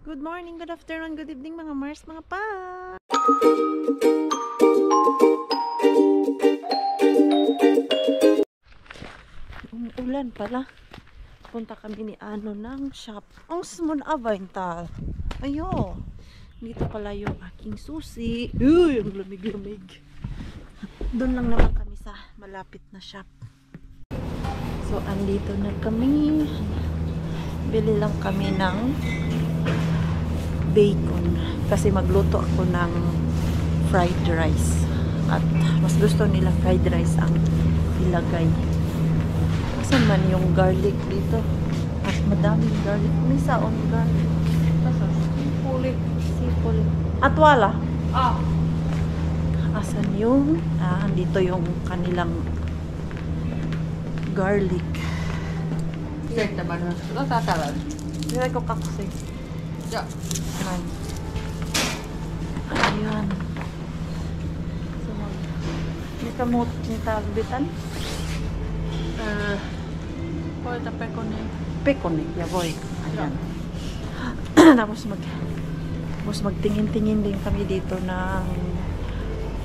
Good morning, good afternoon, good evening mga Mars, mga pa. Ulan pala. Punta kami ni Ano ng shop. Ang smon avintal. Ayo. Dito pala yung aking susi. Uy, ang lamig-lamig. Doon lang naman kami sa malapit na shop. So, andito na kami. Bili lang kami ng bacon kasi magluto ako ng fried rice at mas gusto nila fried rice ang ilagay. Saan man yung garlic dito at madaming garlic, misa on garlic sipuli at wala asan yung andito yung kanilang garlic. Nilagay ko kakusay. Yeah. Ayan. So, may kamot ni talbitan. Boy, ta pekone. Pekone, ya boy. Ayan. Tapos magtingin-tingin din kami dito ng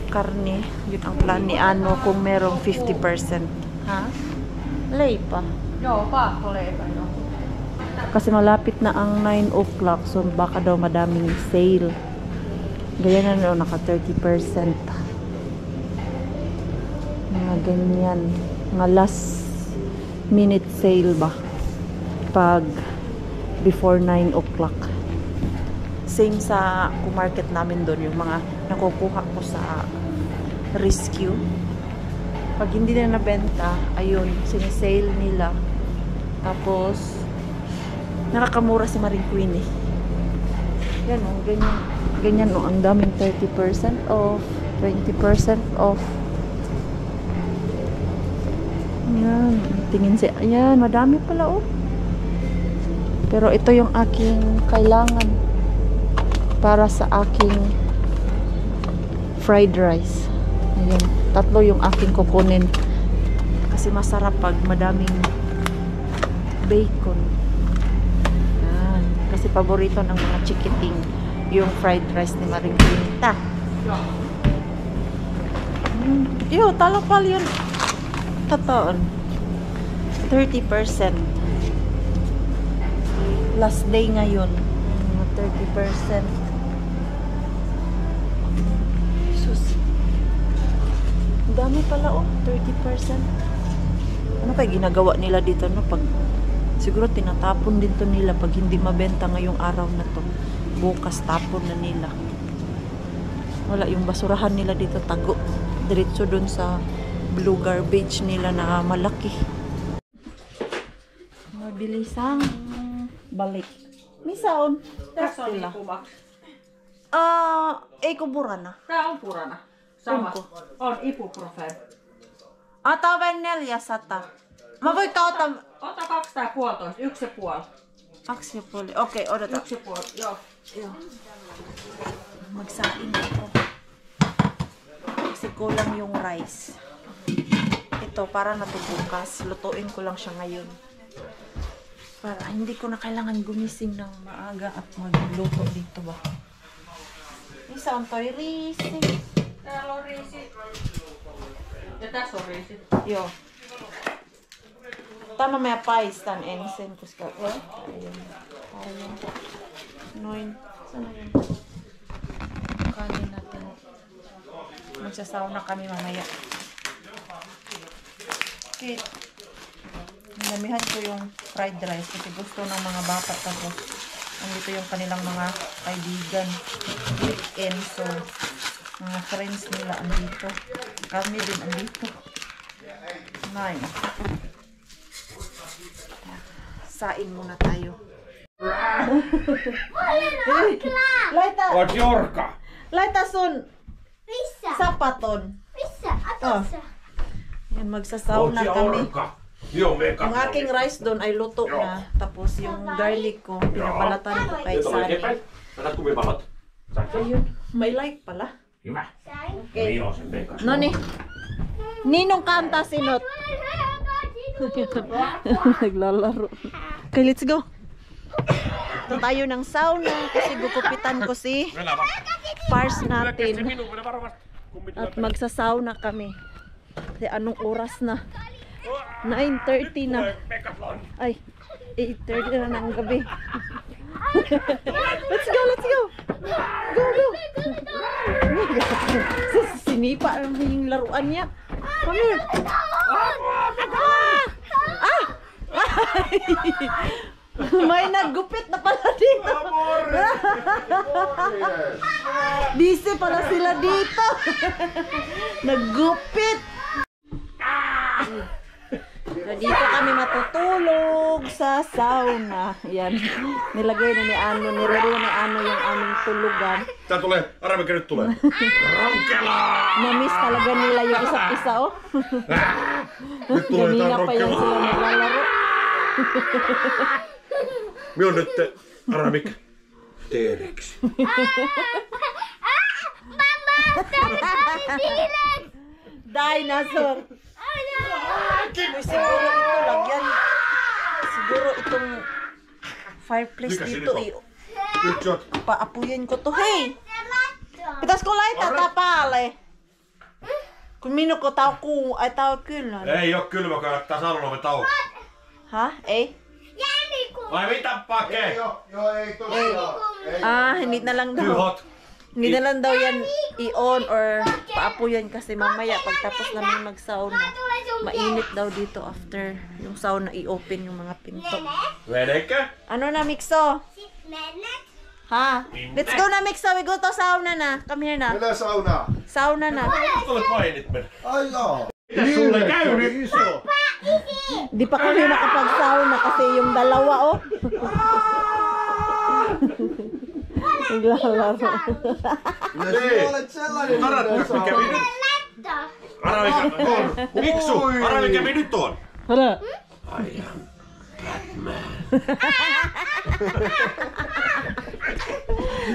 karne. Yun ang plan ni Ano kung merong 50%. Ha? Lay pa. Yo, pa, lay pa yo. Kasi malapit na ang 9 o'clock, so baka daw madaming sale. Ganyan na naka 30%. Mga ganyan. Mga last minute sale ba? Pag before 9 o'clock. Same sa market namin doon, yung mga nakukuha ko sa rescue. Pag hindi na nabenta, ayun, sinesale nila. Tapos nakakamura si Maring Queen eh. Yan o, ganyan o, ang daming 30% off, 20% off. Yan, tingin siya. Ayan, madami pala o. Pero ito yung aking kailangan para sa aking fried rice. Ayan, 3 yung aking kukunin. Kasi masarap pag madaming bacon. Kasi paborito ng mga chikiting yung fried rice ni Maring Quinta. Yo, talapal yun. Tatoon. 30%. Last day ngayon. 30%. Sus. Dami pala oh. 30%. Ano kaya ginagawa nila dito no? Pag siguro tinatapon din to nila pag hindi mabenta ngayong araw na to. Bukas tapon na nila. Wala yung basurahan nila dito tago. Diretso dun sa blue garbage nila na malaki. Mabilisang balik. Misaon. Kastila. Kubura na. Tää on purana. Sama. On ibuprofen. Ata vanilja 100. Mä voin kautta. Ota 2 tai 1,5. 2,5. Okei, odota. 1,5, joo. Magsaing ako. Kasi kulang yung rice. Ito, para natubukas. Lutuin ko lang siya ngayon. Para hindi ko na kailangan gumising ng maaga at magluto dito ba. Isa on toy riisi. Täällä on riisi. Ja tässä on riisi. Joo. Tama may paistan ensin koska ayun. Noin. Sana yun. Kanin natin. Magsasauna kami mamaya. Okay. Namihan ko yung fried rice kasi gusto ng mga bata tapos andito yung kanilang mga kaibigan weekend, so mga friends nila andito. Kami din andito. Nay. Sain muna tayo. Laita. Oot Jorka. Laita sun. Missä? Sapaton. Missä? Atossa. Yan, magsasauna kami. Joo, me Yung aking rice doon ay luto na. Tapos yung garlic ko, pinabalatan ko kay Sani. Annat kumivalot. Ayun, may light pala. Hyvä. Okay. Niin on sen Vekas. Noni. Ninong kanta sinot. Naglalaro. Okay, let's go. tayo ng sauna kasi gugupitan ko si Pars natin. At magsasauna kami. Kasi anong oras na? 9:30 na. Ay, 8:30 na ng gabi. Let's go, let's go. Go, go. Sinipa naman yung laruan niya. Come here. Ah! May naggupit na pala dito. Busy pala sila dito. Naggupit. Dito kami matutulog sa sauna. Yan. Nilagay na ni Ano, nilagay ni Ano yung aming tulugan. Tää tulee, arra mikä nyt tulee. Rankela! Na-miss talaga nila yung isa't isa, oh. Nyt tulee tää Kanina pa yan sila rankela. naglalaro. Minä on nyt, arra mikä. Teereksi. Dinosaur. Uy, siguro ito lagyan. Siguro itong fireplace Mikä dito, sinito? Nyt sä oot. paapuyin ko to. Hei! Pitäisikö laittaa tää päälle? Kun minun tää on kyllä. Ei oo kylmä, kannattaa saunalla tauko. Ha? Ei? Vai mitä pake? Joo, ei tosiaan. Ah, hindi na lang Too daw. hot. Hindi na lang daw yan i-on or paapuyan kasi mamaya pagtapos namin mag-sauna. Mainit daw dito after yung sauna i-open yung mga pinto. Vedekö? Ano na, Mixo? Ha? Let's go na, Mixo. We go to sauna na. Come here na. Mennään saunaan. Sauna na. Nyt olet painit mennä. Ai joo. Mitäs sulle käy nyt? Iso. Di pa kami nakapag-sauna kasi yung dalawa, oh. Naglalaro. Kyllä sinä olet sellainen. Tarat, että mikä kävi nyt? Arra mikä on? Miksu, arra mikä kävi nyt on? Hala. Ai ja.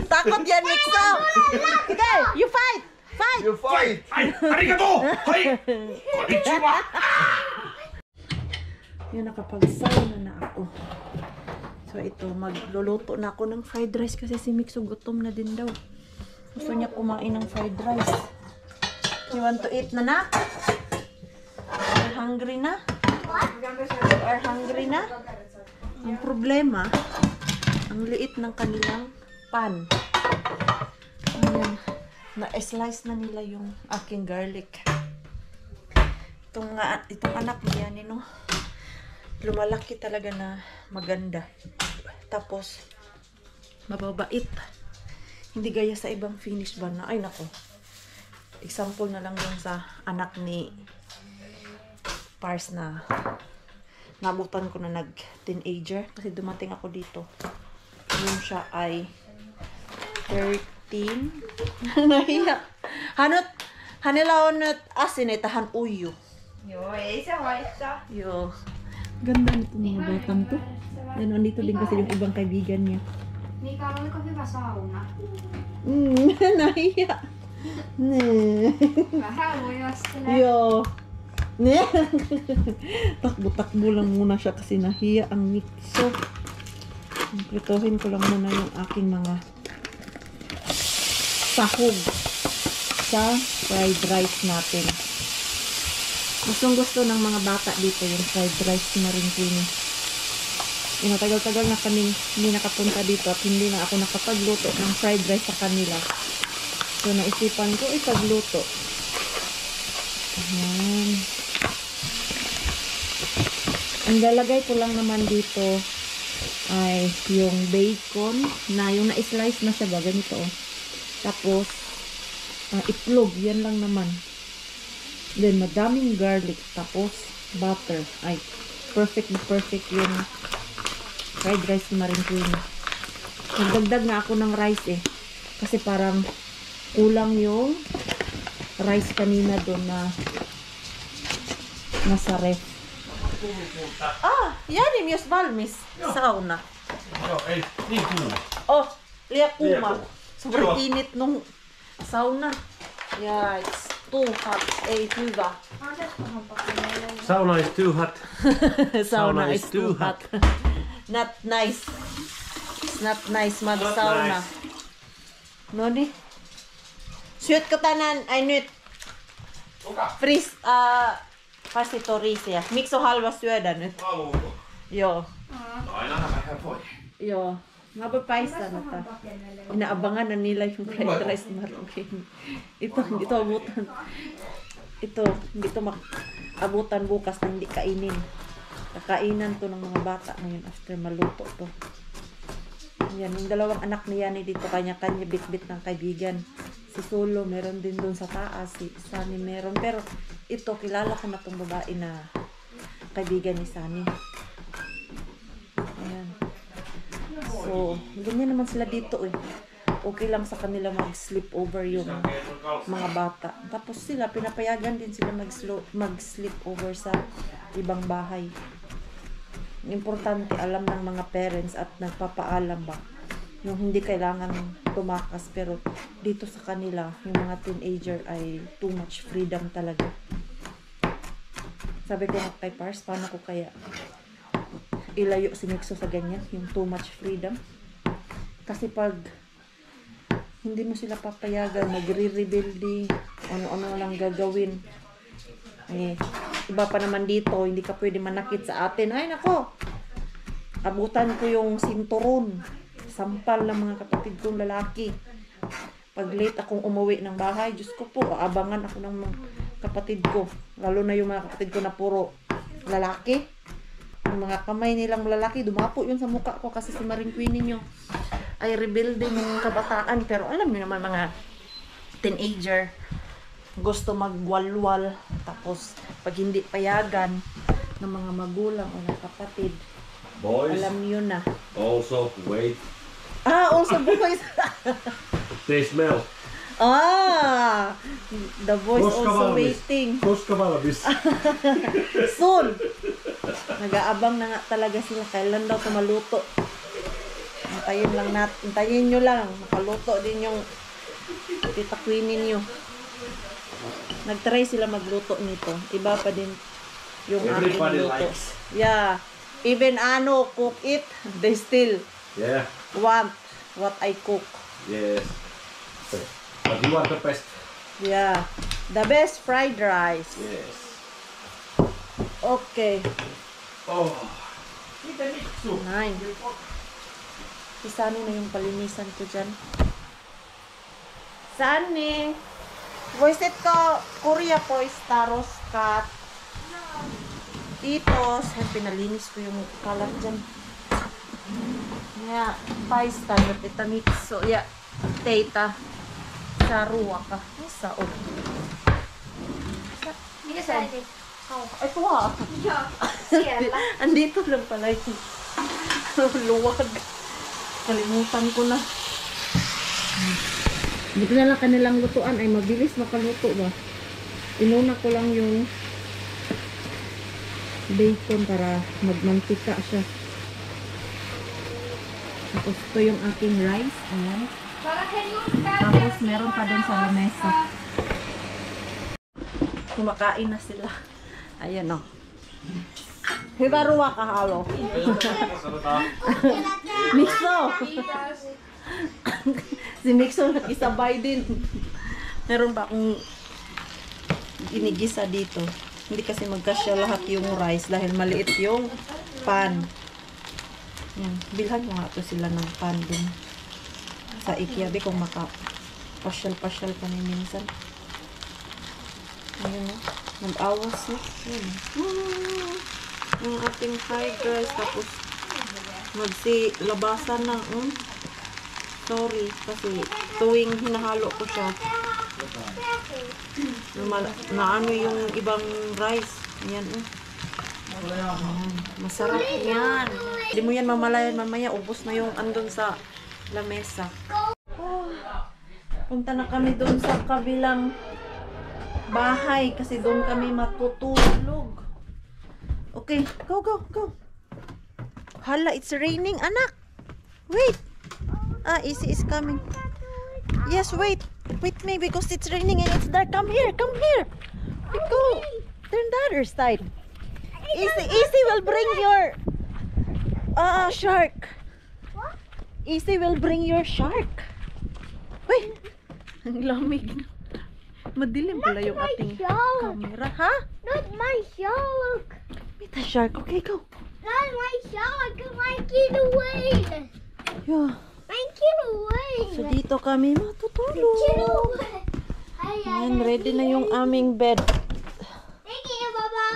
Takot yan, Mixo. Sige, you fight. Fight. You fight. Ai, arigato! Hai! Konnichiwa! Yun, nakapag-sauna na ako. So ito, magluluto na ako ng fried rice kasi si Mixo gutom na din daw. Gusto niya kumain ng fried rice. You want to eat na? Are hungry na? You are hungry na? Ang problema, ang liit ng kanilang pan. Ayan, na-slice na nila yung aking garlic. Itong anak niya, no? Lumalaki talaga na maganda. Tapos, mababait. Hindi gaya sa ibang finish ba na, ay nako. Example na lang yung sa anak ni Pars na nabutan ko na nag-teenager. Kasi dumating ako dito. Yun siya ay 13. Nahiya. Hanilaonot asin tahan uyo. Joo, ei se haittaa. Yo. Ganda nito mga batang to. Yan, andito din kasi yung ibang kaibigan niya. Mika, oliko hyvä sauna? Nahiya. Ne. Vähän lujastele. Yo. Ne. Takbo-takbo lang muna siya kasi nahiya ang Mixo. Pritohin ko lang muna yung aking mga sahog sa fried rice natin. Gustong-gusto ng mga bata dito yung fried rice na rin kini. Tagal-tagal na kaming hindi nakapunta dito at hindi na ako nakapagluto ng fried rice sa kanila. So naisipan ko ipagluto. Ayan. Ang lalagay ko lang naman dito ay yung bacon na yung na-slice na siya ba ganito, oh. Tapos itlog, yan lang naman. Then madaming garlic, tapos butter. Ay, perfect na perfect yung fried rice ni Maring Queen. Nagdagdag na ako ng rice eh. Kasi parang kulang yung rice kanina doon na nasa ref. Jänim jos valmis sauna. Joo, ei niin kuuma. Oh, liian kuuma. Liian kuuma. Sobrang Joo. init nung sauna. Yeah, it's too hot. Ei hyvä. Sauna is too hot. Sauna is too hot. Not nice. It's not nice mag-sauna. nice. No di? Shoot ko tanan. Ay, nut. Kuka. Fris, pasitoris ya. Mikso halva syödä nyt. Haluuko? Joo. No aina vähän voi. Joo. Mapapaista na ta. Inaabangan na nila yung fried rice na maroon. Ito, hindi to abutan. Ito, hindi to abutan bukas na hindi kainin. Kakainan to ng mga bata ngayon after maluto to. Yan, yung dalawang anak niya ni dito kanya-kanya bit-bit ng kaibigan. Si Solo, meron din doon sa taas. Si Sunny meron. Pero ito, kilala ko na tong babae na kaibigan ni Sunny. Ayan. So, ganyan naman sila dito eh. Okay lang sa kanila mag-sleep over yung mga bata. Tapos sila, pinapayagan din sila mag-sleep over sa ibang bahay. Importante, alam ng mga parents at nagpapaalam ba. Yung hindi kailangan tumakas, pero dito sa kanila, yung mga teenager ay too much freedom talaga. Sabi ko nga kay Pars, paano ko kaya ilayo si Mixo sa ganyan, yung too much freedom. Kasi pag hindi mo sila papayagan, magre-rebelde, ano-ano lang gagawin. Eh, iba pa naman dito, hindi ka pwede manakit sa atin. Ay nako, abutan ko yung sinturon. Sampal ng mga kapatid kong lalaki. Pag late akong umuwi ng bahay, Diyos ko po, aabangan ako ng mga kapatid ko. Lalo na yung mga kapatid ko na puro lalaki. Yung mga kamay nilang lalaki, dumapo yun sa mukha ko kasi si Maring Queen ninyo ay rebuilding ng kabataan. Pero alam niyo naman mga teenager, gusto magwalwal. Tapos pag hindi payagan ng mga magulang o ng kapatid, Boys, alam niyo na. also wait. Also boys. They smell. The boys Koska also valmis? waiting. Koska valmis? Soon. Nag-aabang na nga talaga sila. Kailan daw ito maluto. Antayin lang natin. Antayin nyo lang. Makaluto din yung tita Queen ninyo. Nag-try sila magluto nito. Iba pa din yung aking Everybody luto. likes. Yeah. Even ano cook it, they still Yeah. want what I cook. Yes. But you are the best. Yeah. The best fried rice. Yes. Okay. Oh. Miten Miksu? Nine. Isani na yung palinisan ko dyan. Sani? Voice ko, Korea po, Staros Cat. Itos. Ay, pinalinis ko yung kalat dyan. Yeah, paista. Tita Mitso. Yeah, tita. Sarua ka. Ay, saod. Mikä sä äiti? Ay, tuwa. Joo, siellä. Andito lang pala yung luwag. Kalimutan ko na. Hindi ko na lang kanilang lutuan ay mabilis makaluto ba. Inuna ko lang yung bacon para magmantika siya. Tapos ito yung aking rice. Ayan. Tapos meron pa din sa lamesa. Kumakain na sila. Ayan o. Hibaruwa ka halo. Mixo! Si Mixo nakisabay din. Meron ba akong ginigisa dito. Hindi kasi magkasya lahat yung rice dahil maliit yung pan. Yan. Bilhan ko nga to sila ng pan din. Sa IKEA. Di kung maka-pasyal-pasyal pa na minsan. Ayan o. Nag-awas na. Ayan. Yung ating fried rice. Tapos magsi-labasan na. Sorry. Kasi tuwing hinahalo ko siya. Na ano yung ibang rice. Ayan o. Ayan. Masarap yan. Hindi mo yan mamalayan mamaya. Ubos na yung andun sa lamesa. Punta na kami doon sa kabilang bahay kasi doon kami matutulog. Okay, go, go, go. Hala, it's raining, anak. Wait. Easy is coming. Yes, wait. Wait me because it's raining and it's dark. Come here, come here. We go. Turn the other side. Easy will bring your shark. Easy will bring your shark. Uy! Ang lamig. Madilim pala yung ating shark. camera. Ha? Not my shark. Meet the shark. Okay, go. Not my shark. Mine get away. Yeah. Mine get away. So dito kami Get matutulog. away. Ayan, ready na yung aming bed. Thank you, Baba.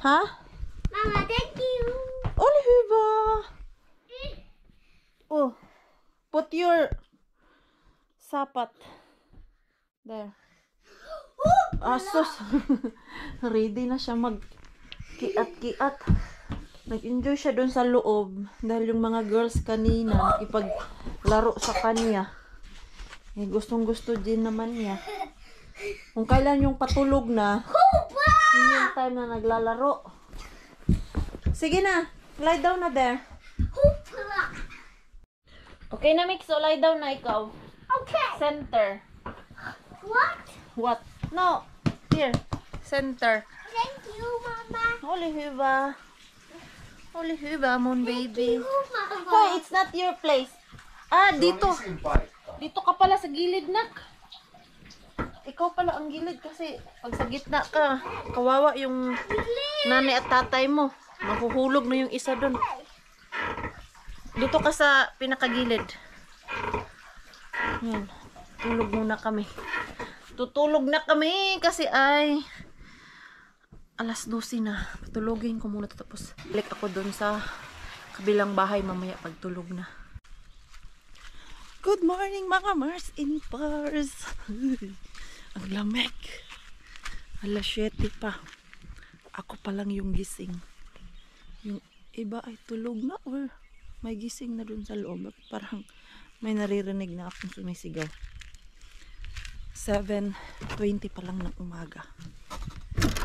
Ha? Mama, thank you. Oliva! Oh, put your sapat. There. Asos. Ready na siya mag-kiat-kiat. Nag-enjoy siya doon sa loob. Dahil yung mga girls kanina, nakipaglaro sa kanya. Eh, gustong-gusto din naman niya. Kung kailan yung patulog na, yun yung time na naglalaro. Sige na, lie down na there. Okay na, Mix. So, lie down na ikaw. Okay. Center. What? What? No. Here. Center. Thank you, Mama. Holy Hiva. Holy Hiva, moon baby. Oh, Mama. Hoy, it's not your place. Ah, dito. Isin paikka. Dito ka pala sa gilid, nak. Ikaw pala ang gilid kasi pag sa gitna ka, kawawa yung nanay at tatay mo. Mahuhulog na yung isa doon. Dito ka sa pinakagilid. Yan. Tulog muna kami. Tutulog na kami kasi ay alas 12 na. Patulogin ko muna tapos balik ako doon sa kabilang bahay mamaya pagtulog na. Good morning mga Mars in Pars. Ang lamig. Alas 7 pa. Ako pa lang yung gising. Yung iba ay tulog na or may gising na dun sa loob. Parang may naririnig na akong sumisigaw. 7:20 pa lang ng umaga.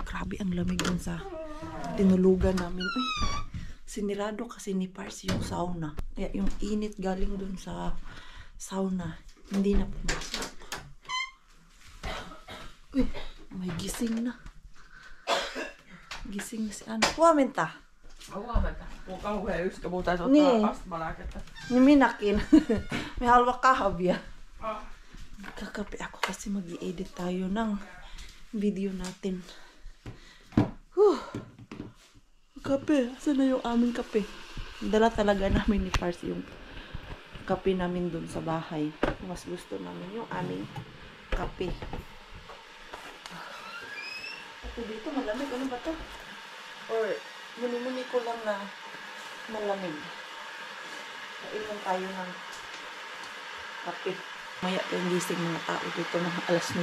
Grabe ang lamig dun sa tinulugan namin. Ay, sinirado kasi ni Pars yung sauna. Kaya yung init galing dun sa sauna, hindi na pumasok. Uy, may gising na. Gising na si Ana. Huwamenta. Huomenta. Mun kauhea yskä, mun täytyy Niin. ottaa astmalääkettä. Minäkin. May halwa kahvia. Ah. Kakape ako kasi mag-i-edit tayo ng video natin. Kape. Saan na yung aming kape? Dala talaga namin ni Pars yung kape namin dun sa bahay. Mas gusto namin yung aming kape. Ito dito malamig. Ano ba to? Or muni-muni ko lang na malamig. Kailan tayo ng kape. Maya yung gising mga tao dito mga alas 9.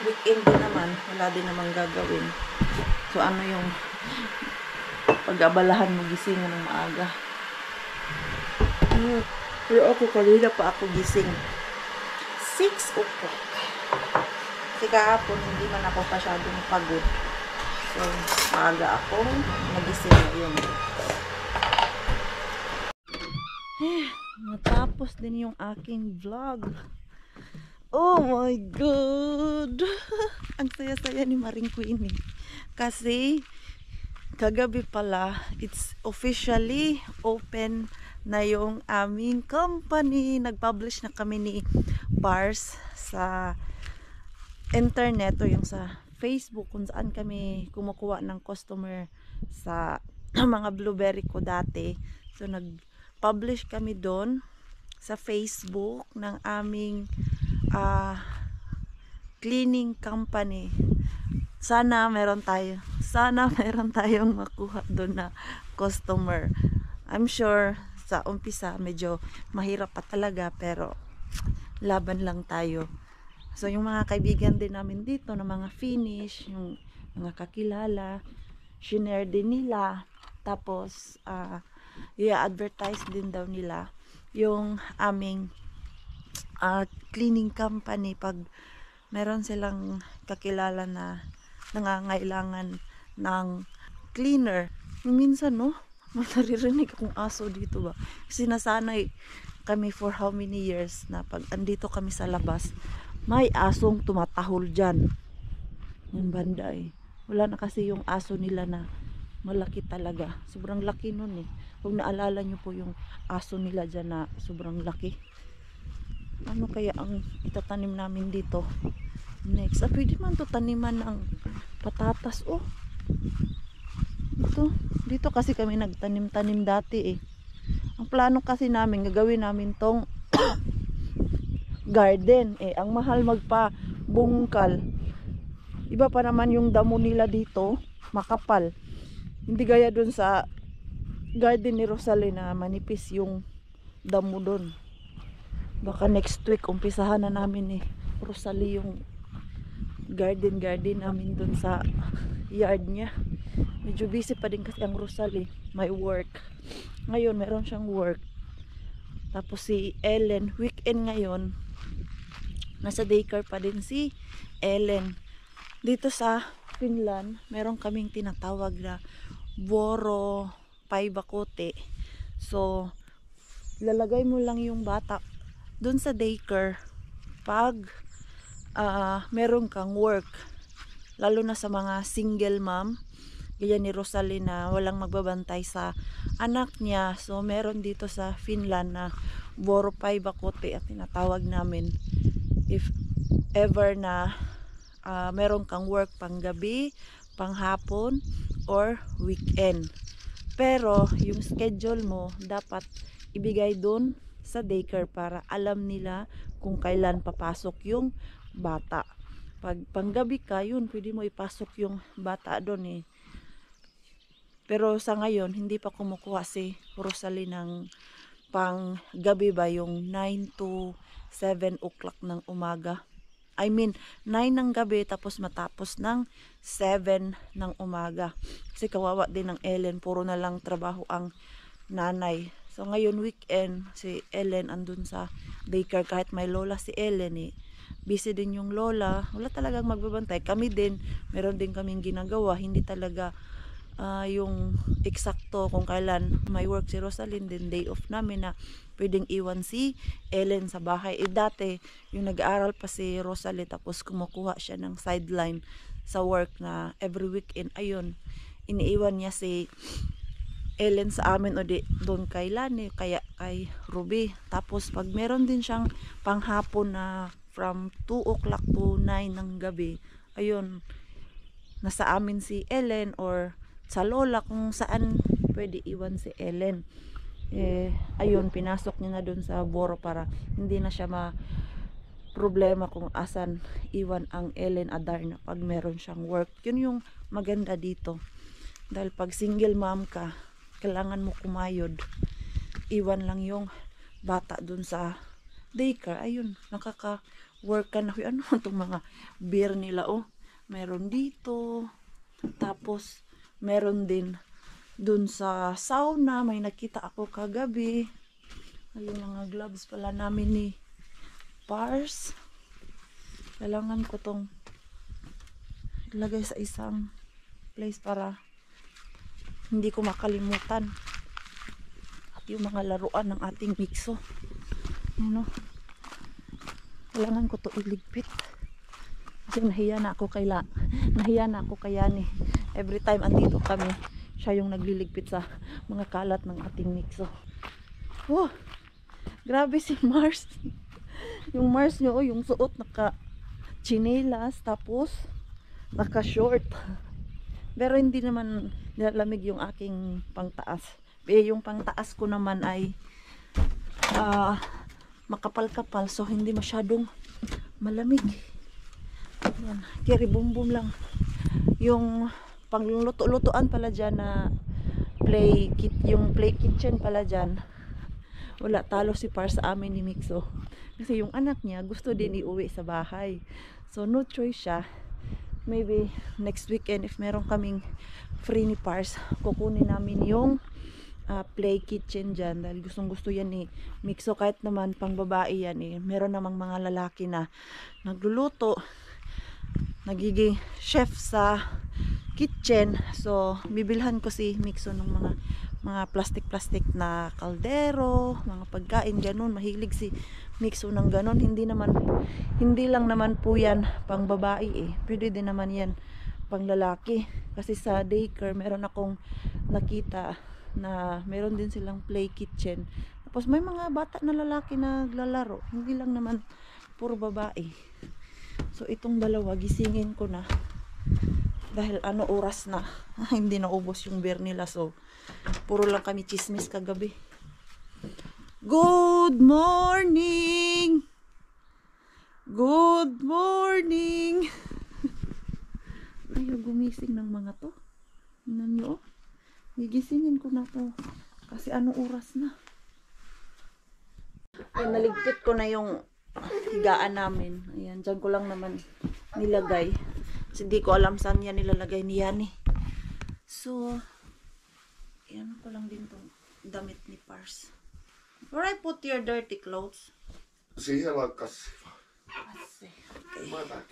Weekend din naman. Wala din namang gagawin. So ano yung pag-abalahan mo gisingan ng maaga. Pero ako kanina pa ako gising. 6 o'clock. Kasi kahapon hindi man ako masyadong pagod. So maaga akong nagising ngayon. Matapos din yung aking vlog. Oh my God! Ang saya-saya ni Maring Queenie. Kasi kagabi pala, it's officially open na yung aming company. Nag-publish na kami ni Pars sa internet o yung sa Facebook kung saan kami kumukuha ng customer sa mga blueberry ko dati. So nag-publish kami doon sa Facebook ng aming cleaning company. Sana meron tayong makuha doon na customer. I'm sure sa umpisa medyo mahirap pa talaga pero laban lang tayo. So yung mga kaibigan din namin dito na mga Finnish, yung mga kakilala, shinare din nila. Tapos i-advertise din daw nila yung aming cleaning company pag meron silang kakilala na nangangailangan ng cleaner. Minsan no, maririnig akong aso dito ba. Kasi nasanay kami for how many years na pag andito kami sa labas, may asong tumatahol dyan. Yung banda eh. Wala na kasi yung aso nila na malaki talaga. Sobrang laki nun eh. Kung naalala nyo po yung aso nila dyan na sobrang laki. Ano kaya ang itatanim namin dito next? Pwede man to taniman ng patatas. Oh, dito kasi kami nagtanim-tanim dati eh. Ang plano kasi namin, gagawin namin tong garden eh. Ang mahal magpa bungkal. Iba pa naman yung damo nila dito, makapal. Hindi gaya dun sa garden ni Rosalie na manipis yung damo dun. Baka next week umpisahan na namin ni Rosalie yung garden namin dun sa yard niya. Medyo busy pa din kasi ang Rosalie, may work. Ngayon meron siyang work. Tapos si Ellen, weekend ngayon, nasa daycare pa din si Ellen. Dito sa Finland, meron kaming tinatawag na Voro Päiväkoti. So, lalagay mo lang yung bata dun sa daycare pag meron kang work. Lalo na sa mga single mom, gaya ni Rosalie na walang magbabantay sa anak niya. So, meron dito sa Finland na Voro Päiväkoti at tinatawag namin if ever na meron kang work pang gabi, pang hapon, or weekend. Pero yung schedule mo dapat ibigay dun sa daycare para alam nila kung kailan papasok yung bata. Pag panggabi ka, yun, pwede mo ipasok yung bata dun eh. Pero sa ngayon, hindi pa kumukuha si Rosalie ng pang gabi ba, yung 9 to 7 o'clock ng umaga. I mean, 9 ng gabi tapos matapos ng 7 ng umaga. Kasi kawawa din ng Ellen, puro na lang trabaho ang nanay. So ngayon weekend, si Ellen andun sa daycare. Kahit may lola si Ellen eh, busy din yung lola. Wala talagang magbabantay. Kami din, meron din kaming ginagawa. Hindi talaga yung eksakto kung kailan may work si Rosalind, din day off namin na pwedeng iwan si Ellen sa bahay. Dati yung nag-aaral pa si Rosalie tapos kumukuha siya ng sideline sa work na every weekend, ayun, iniiwan niya si Ellen sa amin o di doon kay Lani, kaya kay Ruby. Tapos pag meron din siyang panghapon na from 2 o'clock to 9 ng gabi, ayun, nasa amin si Ellen or sa lola kung saan pwede iwan si Ellen. Ayun, pinasok niya na dun sa Voro para hindi na siya problema kung asan iwan ang Ellen Adarna pag meron siyang work. Yun yung maganda dito. Dahil pag single mom ka, kailangan mo kumayod. Iwan lang yung bata dun sa daycare. Ayun, nakaka-work ka na. Ano itong mga beer nila? Oh, meron dito. Tapos meron din dun sa sauna, may nakita ako kagabi. Ayun, mga gloves pala namin ni Pars. Kailangan ko tong ilagay sa isang place para hindi ko makalimutan. At yung mga laruan ng ating Mixo, ano, kailangan ko to iligpit kasi nahiya na ako kaya ni every time andito kami, siya yung nagliligpit sa mga kalat ng ating Mixo. Oh, grabe si Mars. Yung Mars nyo, yung suot naka chinelas tapos naka short. Pero hindi naman nilalamig yung aking pangtaas. Yung pangtaas ko naman ay makapal-kapal, so hindi masyadong malamig. Yan, kiri boom boom lang. Yung pangluto-lutoan pala dyan na yung play kitchen pala dyan, wala, talo si Par sa amin ni Mixo. Kasi yung anak niya gusto din iuwi sa bahay. So no choice siya. Maybe next weekend if meron kaming free ni Pars, kukunin namin yung play kitchen dyan. Dahil gustong gusto yan ni Mixo. Kahit naman pang babae yan eh. Meron namang mga lalaki na nagluluto, nagiging chef sa kitchen. So bibilhan ko si Mixo ng mga plastic na kaldero, mga pagkain, ganun. Mahilig si Mixo ng ganun. Hindi lang naman po yan pang babae eh. Pwede din naman yan pang lalaki. Kasi sa daycare meron akong nakita na meron din silang play kitchen. Tapos may mga bata na lalaki na naglalaro. Hindi lang naman puro babae. So itong dalawa gisingin ko na. Dahil oras na. Hindi na ubos yung beer nila. So puro lang kami chismis kagabi. Good morning! Good morning! Ayaw gumising ng mga to. Tingnan nyo, oh. Gigisingin ko na to. Kasi oras na. Ay, naligpit ko na yung higaan namin. Ayan, dyan ko lang naman nilagay. Kasi di ko alam saan yan nilalagay ni Yani. So, ayan ko lang din tong damit ni Pars. Where I put your dirty clothes? Siihen lakkasi. Kasi, okay. My back.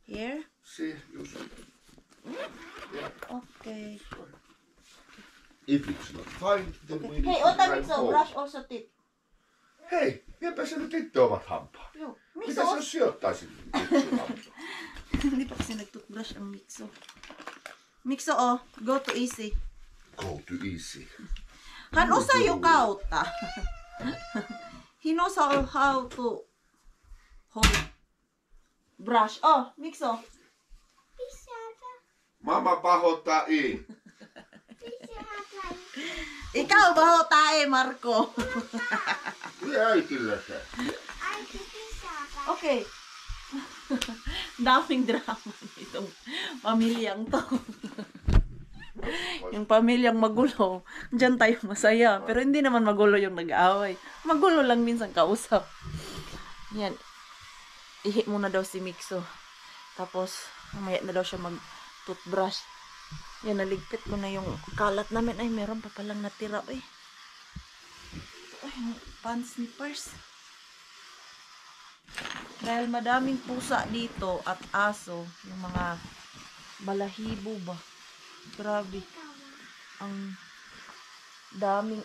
Here? See, just. Okay. If it's not fine, then we Hey, need to ota drive Mikso, home. brush also teeth. Hei, minä pesenyt itse omat hampaat. Yo, Mitä Mikso. sä jos sijoittaisit itse hampaat? Hindi pa kasi nag-toothbrush ang Mikso. Mikso, oh, go to easy. Go to easy. Han osaa jo kautta. He knows how to hold brush. Oh, Mikso. Mama pahoittaa i. Ikaw ba tae, Marco? Tuli äitille se. Okay. Daming drama itong pamilyang to. Yung pamilyang magulo, dyan tayo masaya. Pero hindi naman magulo yung nag-aaway. Magulo lang minsan kausap. Yan. Ihi muna daw si Mikso. Tapos, mamaya na daw siya mag-toothbrush. Yan, naligpit ko na yung kalat namin. Ay, meron pa palang natira. Ay, yung pants ni Pars. Dahil madaming pusa dito at aso, yung mga balahibo ba. Grabe. Ang daming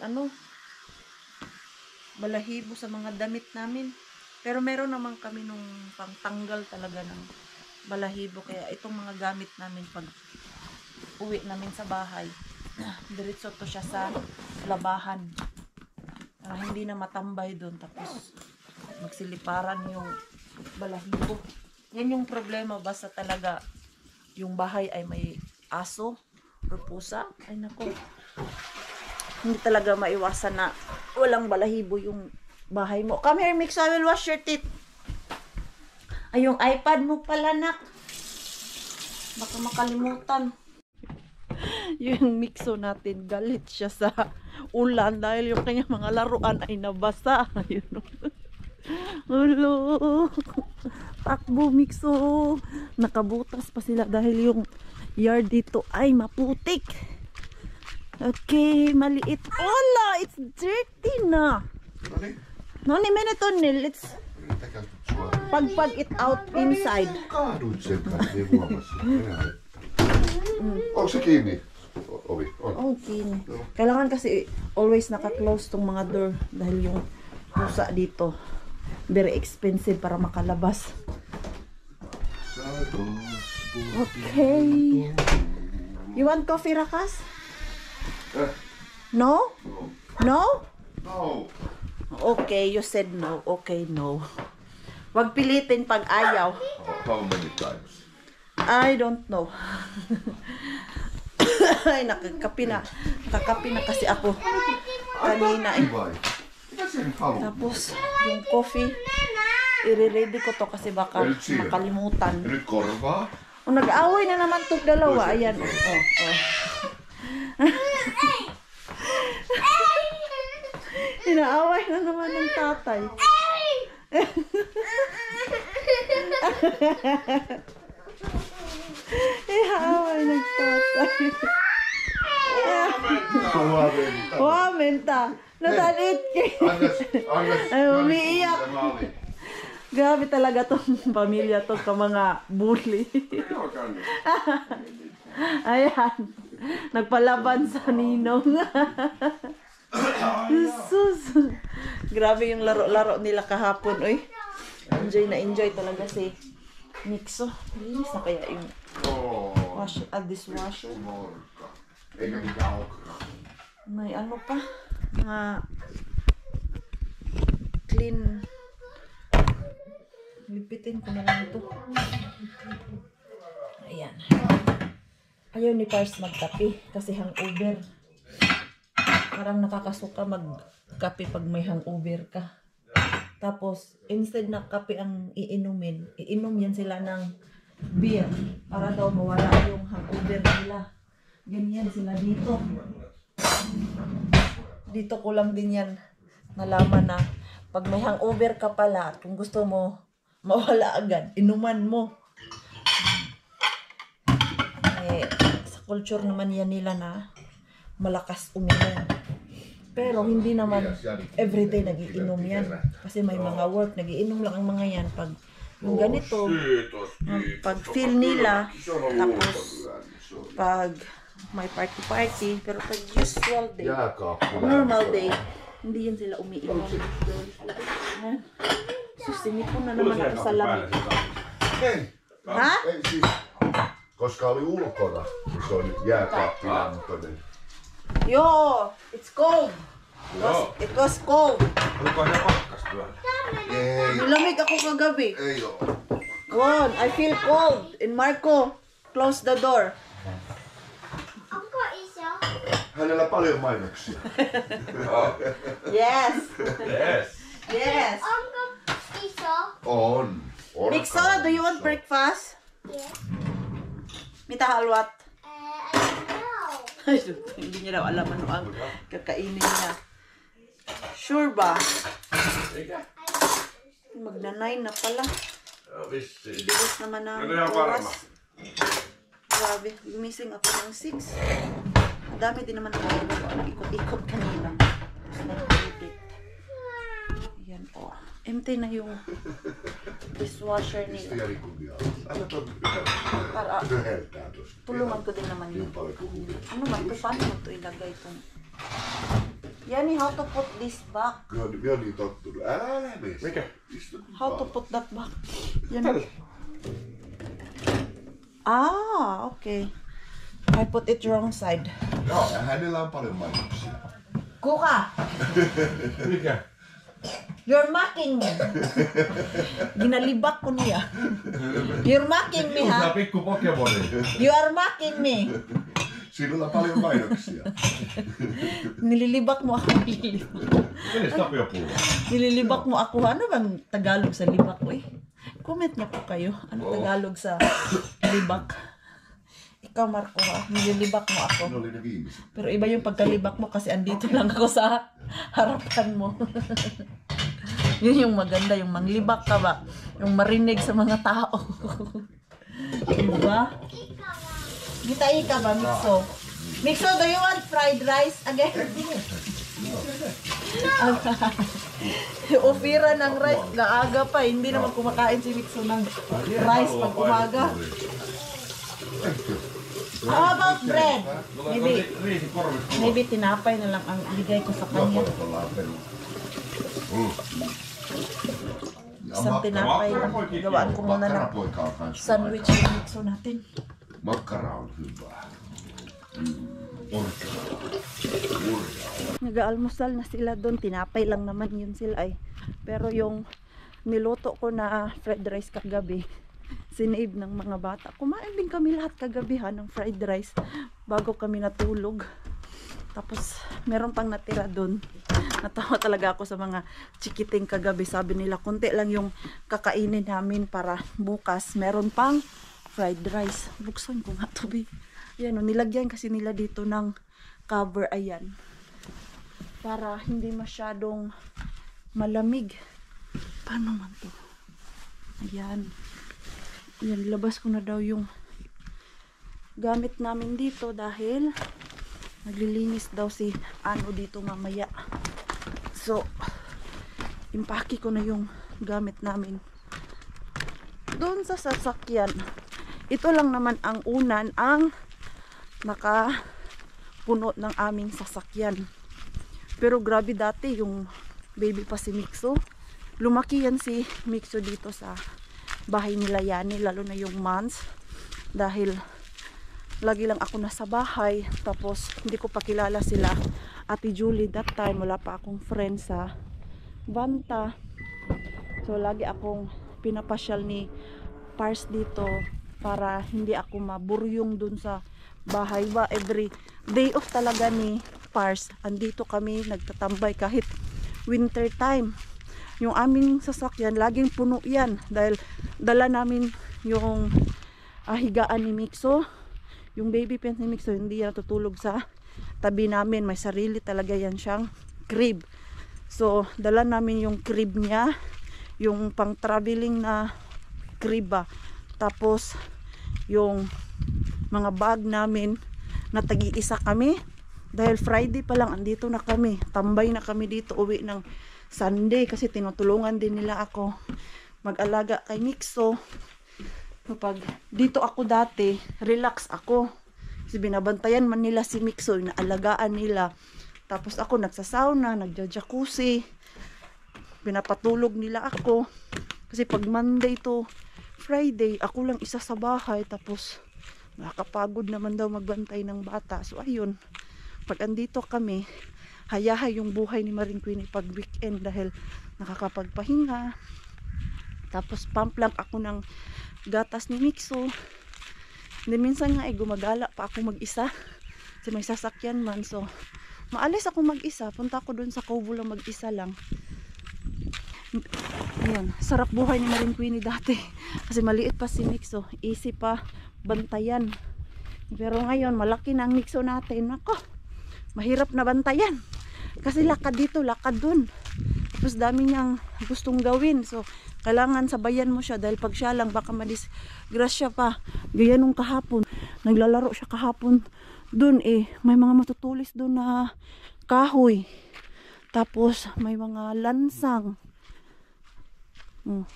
balahibo sa mga damit namin. Pero meron naman kami nung pangtanggal talaga ng balahibo. Kaya itong mga gamit namin pag uwi namin sa bahay, diretso to siya sa labahan. Hindi na matambay doon. Tapos magsiliparan yung balahibo. Yan yung problema. Basta talaga yung bahay ay may aso or pusa. Ay nako. Hindi talaga maiwasan na walang balahibo yung bahay mo. Come here, Mix. I will wash your teeth. Ay, yung iPad mo pala, nak. Baka makalimutan. Yung Mikso natin, galit siya sa ulan dahil yung kanyang mga laruan ay nabasa. Ulo. Takbo, Mikso. Nakabutas pa sila dahil yung yard dito ay maputik. Okay, maliit. Ola, it's dirty na. No niin, No, ni minute on nil. Let's yrittäkää suoraan. pag it out inside. Kaaduit sen kanssa, ei huomasin. Onko se kiinni? Ovi, on. Okay. Kailangan kasi always naka-close tong mga door dahil yung pusa dito very expensive para makalabas. Okay. You want coffee, Rakas? No? No? No. Okay, you said no. Okay, no. Wag pilitin pag ayaw. How many times? I don't know. Ay, nakakapi na. Nakakapi na kasi ako kanina eh. Vai. Mitä sä nyt haluat? Tapos, yung coffee, i-ready ko to kasi baka makalimutan. Ja nyt korvaa. O, nag-away na naman itong dalawa. Ayan. Oh. Inaaway na naman ng tatay. Inaaway ng tatay. Huomenta. Huomenta. Natalit kayo. Angas. Ay, umiiyak. Tämä oli. Grabe talaga tong pamilya to ka mga bully. Joo, kannu. Ayan. Nagpalaban sa ninong. Sus. Grabe yung laro-laro nila kahapon. Uy. Enjoy talaga si Mikso. Linis na kaya yung Oo. dishwasher. Morka. Eikä mitään okraa. May ano pa? Mga clean. Lipitin ko na lang ito. Ayan. Ayaw ni Pars magkape kasi hangover. Parang nakakasuka magkape pag may hangover ka. Tapos, instead na kape ang iinumin, iinom yan sila ng beer para daw mawala yung hangover nila. Ganyan sila dito. Dito ko lang din yan nalaman na pag may hangover ka pala, kung gusto mo mawala agad, inuman mo. Eh, sa culture naman yan nila na malakas uminom. Pero hindi naman everyday nagiinom yan. Kasi may mga work, nagiinom lang ang mga yan pag yung ganito, pag feel nila, tapos pag may party-party, pero pag usual day, normal day, hindi yan sila umiinom. Susinipon na naman ako sa lamig. Hei! Ha? Ei siis, koska oli ulkona, niin se on jääkaappilämpöinen. Yo, it's cold. It was cold. Oliko ne pakkastyöllä? Ei, Nilamig ako kagabi. ei oo. Ron, I feel cold. And Marco, close the door. Onko iso? Hänellä paljon mainoksia. Yes. Yes. Yes. Onko iso? On. Mixo, do you want breakfast? Yes. Mitä haluat? I don't know. Hindi niya daw alam ano ang kakainin niya. Sure ba? Magna-9 na pala. Vissiin. Bilis naman ang Ano yung oras. varma? Grabe, gumising ako ng 6. Ang dami din naman ako ikot-ikot kanina. Tapos nag-edit. Ayan, oh. Empty na yung dishwasher nila. Tiedä kuvia. Anna ton Para yhdeltään tosta. tulungan ko din naman Niin yun. paljon kuvia. Ano ba ito? Paano mo ito ilagay itong... Yani, how to put this back? Minä oon niin tottunut. Älä mene. Mikä? Istu. How to put that back? Yan. Ah, okay. I put it wrong side. Joo, ja hänellä on paljon mainoksia. Kuka! Mikä? You're mocking me. Ginalibak ko niya. You're mocking me, Tää ha? pikku Pokemoni. You are mocking me. Sinulla on paljon mainoksia. Nililibak mo ako. Menis Tapio-pullo? Nililibak mo ako. Ano bang Tagalog sa libak ko eh? Comment niya po kayo. Ano Tagalog sa libak? Ikaw, Marco, ha? Nililibak mo ako. Ne oli ne viimeiset. Pero iba yung pagkalibak mo kasi andito lang ako sa harapan mo. Yun yung maganda, yung manglibak ka ba? Yung marinig sa mga tao. Diba? Gita ka ba, Mixo? Mixo, do you want fried rice again? Ofira ng rice, naaga pa. Hindi naman kumakain si Mixo ng rice pag umaga. How about bread? Maybe tinapay na lang ang ibigay ko sa kanya. Isang tinapay lang. Gawaan ko muna ng Makkarapoika on kans sandwich yung Mixo natin. Makkara on hyvää. Nag-aalmusal na sila doon. Tinapay lang naman yun sila ay. Pero yung niluto ko na fried rice kagabi, sinave ng mga bata. Kumain din kami lahat kagabi ha, ng fried rice bago kami natulog. Tapos meron pang natira doon. Natawa talaga ako sa mga chikiting kagabi. Sabi nila konti lang yung kakainin namin para bukas meron pang fried rice. Buksan ko nga to be. Ayan o, nilagyan kasi nila dito ng cover, ayan. Para hindi masyadong malamig. Paano man to? Ayan. Ayan, labas ko na daw yung gamit namin dito dahil naglilinis daw si Ano dito mamaya. So, impake ko na yung gamit namin doon sa sasakyan. Ito lang naman ang unan ang nakapuno ng aming sasakyan. Pero grabe dati yung baby pa si Mixo. Lumaki yan si Mixo dito sa bahay nila Yani, lalo na yung months. Dahil lagi lang ako nasa bahay. Tapos hindi ko pa kilala sila Ate Julie that time. Wala pa akong friend sa Banta. So lagi akong pinapasyal ni Pars dito para hindi ako maburyong dun sa bahay ba. Every day off talaga ni Pars, andito kami nagtatambay kahit winter time. Yung aming sasakyan laging puno yan dahil dala namin yung higaan ni Mixo. Yung baby pants ni Mixo hindi yan natutulog sa tabi namin, may sarili talaga yan siyang crib. So dala namin yung crib niya, yung pang traveling na crib ba. Tapos yung mga bag namin na tagi-isa kami dahil Friday pa lang andito na kami, tambay na kami dito, uwi ng Sunday kasi tinutulungan din nila ako mag-alaga kay Mixo. Kapag dito ako dati, relax ako kasi binabantayan man nila si Mixo, inaalagaan nila. Tapos ako nagsasauna, nagja-jacuzzi, pinapatulog nila ako kasi pag Monday to Friday ako lang isa sa bahay, tapos nakakapagod naman daw magbantay ng bata. So ayun, pag andito kami, hayahay yung buhay ni Maring Queenie pag weekend dahil nakakapagpahinga. Tapos pump lang ako ng gatas ni Mixo. Hindi, minsan nga gumagala pa ako mag-isa kasi may sasakyan man. So maalis ako mag-isa, punta ako dun sa Kobo lang mag-isa lang. Ayan, sarap buhay ni Maring Queenie dati kasi maliit pa si Mixo, easy pa bantayan. Pero ngayon malaki na ang Mixo natin, ako mahirap na bantayan kasi lakad dito, lakad dun, tapos dami niyang gustong gawin. So kailangan sabayan mo siya dahil pag siya lang baka madisgrasya pa. Gaya nung kahapon, naglalaro siya kahapon dun, may mga matutulis dun na kahoy, tapos may mga lansang.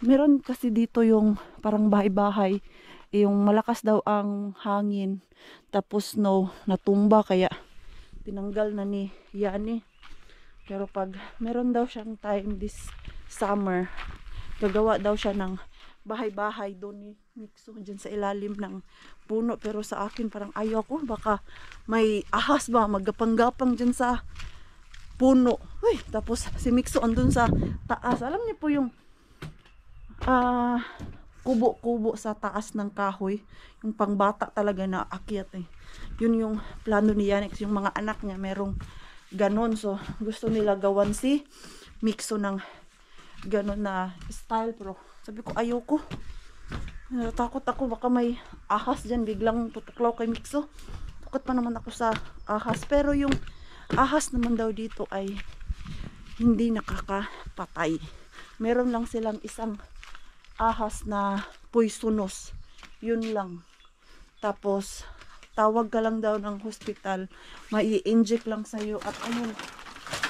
Meron kasi dito yung parang bahay-bahay, yung malakas daw ang hangin, tapos natumba kaya tinanggal na ni Yani. Pero pag meron daw siyang time this summer, gagawa daw siya ng bahay-bahay doon ni Mixo dyan sa ilalim ng puno. Pero sa akin parang ayaw ko, baka may ahas ba maggapang-gapang dyan sa puno. Uy, tapos si Mixo andun sa taas, alam niyo po yung kubo-kubo sa taas ng kahoy, yung pangbata talaga na akyat yun yung plano ni Yannick. Yung mga anak niya merong ganon, so gusto nila gawan si Mixo ng ganon na style. Pero sabi ko ayoko, takot ako baka may ahas dyan biglang tutuklaw kay Mixo. Takot pa naman ako sa ahas, pero yung ahas naman daw dito ay hindi nakakapatay. Meron lang silang isang ahas na poisonous, yun lang. Tapos tawag ka lang daw ng hospital, mai-inject lang sa'yo at ayun,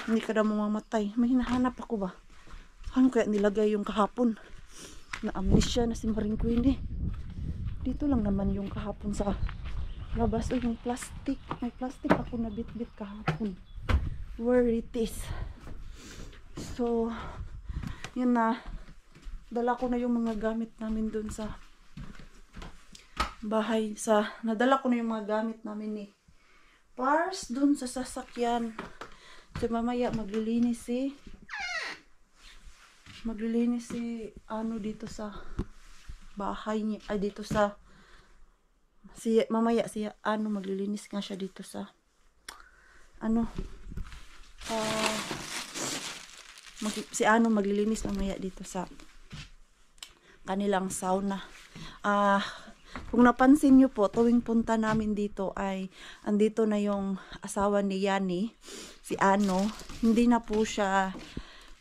hindi ka daw mamamatay. May hinahanap ako ba? Ano kaya nilagay yung kahapon? Na amnesia na si Maring Queenie. Dito lang naman yung kahapon sa labas. Uy, may plastic. May plastic ako na bit-bit kahapon. Where it is. So yun na, dala ko na yung mga gamit namin dun sa bahay. Nadala ko na yung mga gamit namin ni Pars dun sa sasakyan. So mamaya maglilinis si dito sa bahay niya, ay dito sa mamaya maglilinis nga siya dito sa maglilinis mamaya dito sa kanilang sauna. Kung napansin nyo po, tuwing punta namin dito ay andito na yung asawa ni Yani, si hindi na po siya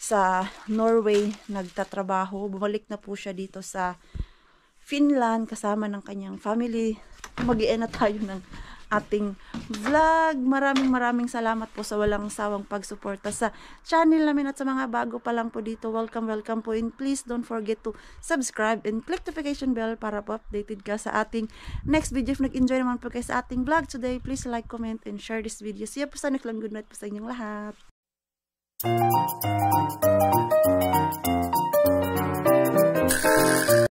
sa Norway nagtatrabaho, bumalik na po siya dito sa Finland kasama ng kanyang family. Mag-i-end na tayo ng ating vlog. Maraming salamat po sa walang sawang pagsuporta sa channel namin at sa mga bago pa lang po dito. Welcome po, and please don't forget to subscribe and click notification bell para po updated ka sa ating next video. If nag-enjoy naman po kayo sa ating vlog today, please like, comment, and share this video. See you po sa next lang. Good night po sa inyong lahat.